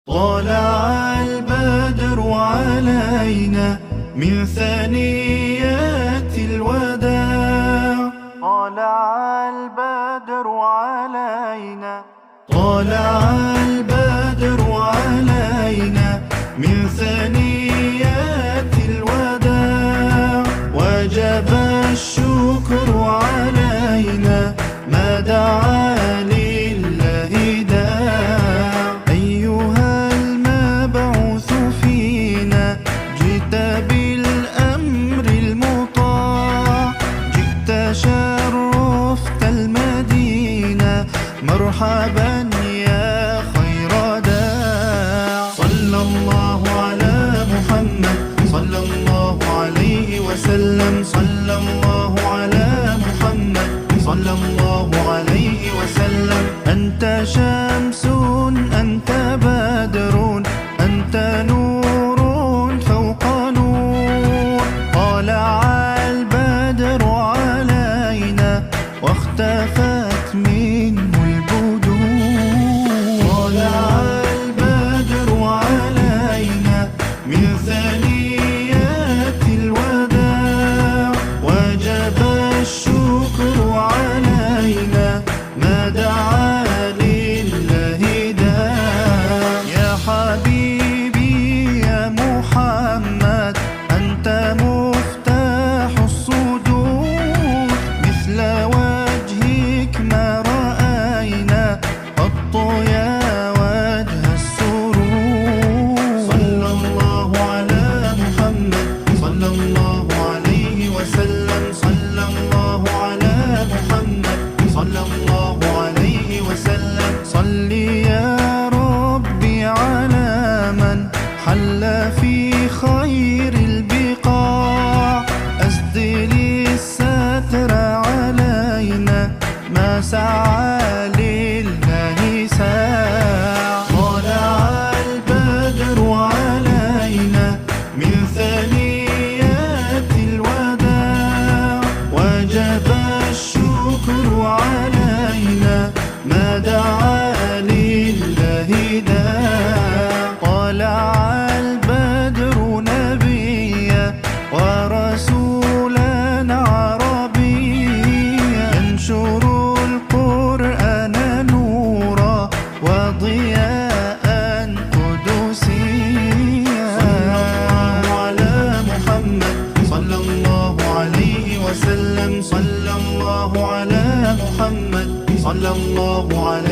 طلع البدر علينا من ثنيات الوداع. طلع البدر علينا من ثنيات الوداع. وجب الشكر علينا ما دعا لله داع. أيها المبعوث فينا جئت بالأمر المطاع. جئت شرفت المدينة مرحبا يا خير داع. صلى الله على محمد صلى الله عليه وسلم. صلى الله على محمد صلى الله عليه وسلم. أنت شمس أنت بدر أنت نور فوق نور. طلع البدر علينا واختفت منه البدور. طلع البدر علينا من ثنيات الوداع. وجب الشكر علينا ما دعا لله داع. يا حبيبي يا محمد أنت مفتاح الصدور. مثل وجهك ما رأينا قط يا وجه السرور. صلى الله على محمد صلى الله عليه وسلم. صلى الله على محمد صلى الله عليه وسلم. صل يا ربي على من حل في خير البقاع. أسدل الستر علينا ما سعى لله ساع. طلع البدر علينا من ثنيات الوداع. وجب الشكر علينا ما دعا لله داع. طلع البدر نبيا ورسولا عربيا ينشر القرآن نورا وضياء قدسيا. صلى الله على محمد صلى الله عليه وسلم. صلى الله على محمد صلى الله عليه